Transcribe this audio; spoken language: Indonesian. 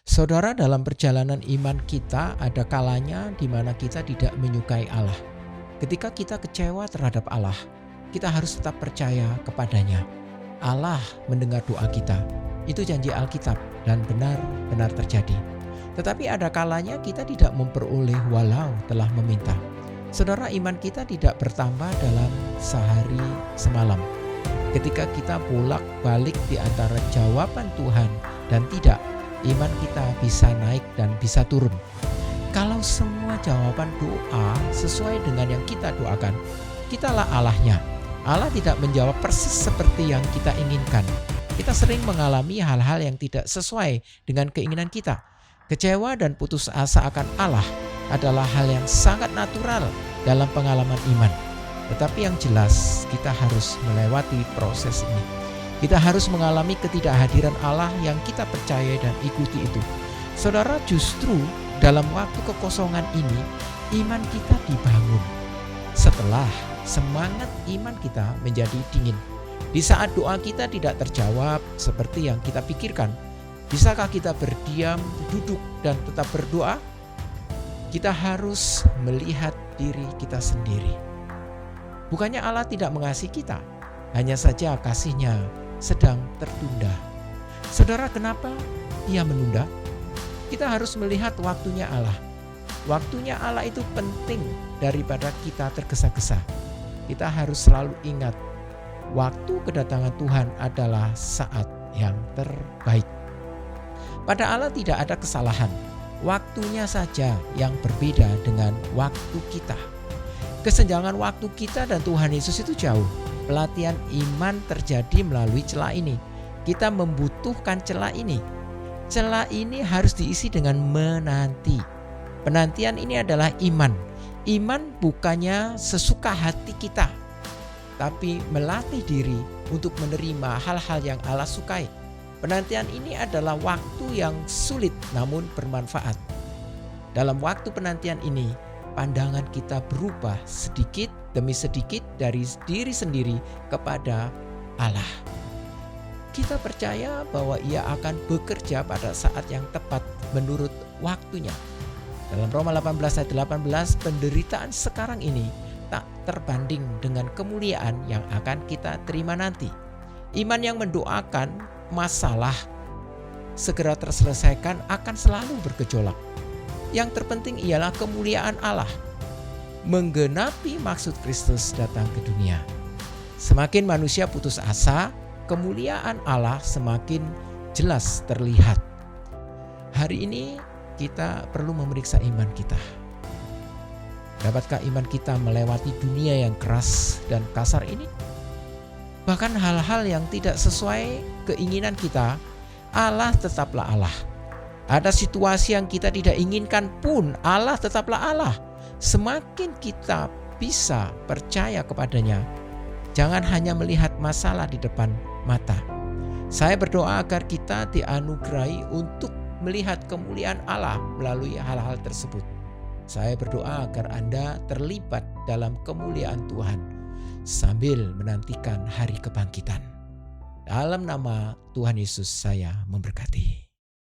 Saudara, dalam perjalanan iman kita ada kalanya di mana kita tidak menyukai Allah. Ketika kita kecewa terhadap Allah, kita harus tetap percaya kepadanya. Allah mendengar doa kita. Itu janji Alkitab dan benar-benar terjadi. Tetapi ada kalanya kita tidak memperoleh walau telah meminta. Saudara, iman kita tidak bertambah dalam sehari semalam. Ketika kita bolak-balik di antara jawaban Tuhan dan tidak, iman kita bisa naik dan bisa turun. Kalau semua jawaban doa sesuai dengan yang kita doakan, kitalah Allahnya. Allah tidak menjawab persis seperti yang kita inginkan. Kita sering mengalami hal-hal yang tidak sesuai dengan keinginan kita. Kecewa dan putus asa akan Allah adalah hal yang sangat natural dalam pengalaman iman. Tetapi yang jelas, kita harus melewati proses ini. Kita harus mengalami ketidakhadiran Allah yang kita percaya dan ikuti itu. Saudara, justru dalam waktu kekosongan ini, iman kita dibangun. Setelah semangat iman kita menjadi dingin. Di saat doa kita tidak terjawab seperti yang kita pikirkan, bisakah kita berdiam, duduk, dan tetap berdoa? Kita harus melihat diri kita sendiri. Bukannya Allah tidak mengasihi kita, hanya saja kasih-Nya sedang tertunda. Saudara, kenapa Ia menunda? Kita harus melihat waktunya Allah. Waktunya Allah itu penting daripada kita tergesa-gesa. Kita harus selalu ingat, waktu kedatangan Tuhan adalah saat yang terbaik. Pada Allah tidak ada kesalahan. Waktunya saja yang berbeda dengan waktu kita. Kesenjangan waktu kita dan Tuhan Yesus itu jauh. Pelatihan iman terjadi melalui celah ini. Kita membutuhkan celah ini. Celah ini harus diisi dengan menanti. Penantian ini adalah iman. Iman bukannya sesuka hati kita, tapi melatih diri untuk menerima hal-hal yang Allah sukai. Penantian ini adalah waktu yang sulit namun bermanfaat. Dalam waktu penantian ini, pandangan kita berubah sedikit demi sedikit dari diri sendiri kepada Allah. Kita percaya bahwa Ia akan bekerja pada saat yang tepat menurut waktunya. Dalam Roma 18 ayat 18, penderitaan sekarang ini tak terbanding dengan kemuliaan yang akan kita terima nanti. Iman yang mendoakan masalah segera terselesaikan akan selalu bergejolak. Yang terpenting ialah kemuliaan Allah, menggenapi maksud Kristus datang ke dunia. Semakin manusia putus asa, kemuliaan Allah semakin jelas terlihat. Hari ini kita perlu memeriksa iman kita. Dapatkah iman kita melewati dunia yang keras dan kasar ini? Bahkan hal-hal yang tidak sesuai keinginan kita, Allah tetaplah Allah. Ada situasi yang kita tidak inginkan pun, Allah tetaplah Allah. Semakin kita bisa percaya kepadanya, jangan hanya melihat masalah di depan mata. Saya berdoa agar kita dianugerahi untuk melihat kemuliaan Allah melalui hal-hal tersebut. Saya berdoa agar Anda terlibat dalam kemuliaan Tuhan sambil menantikan hari kebangkitan. Dalam nama Tuhan Yesus saya memberkati.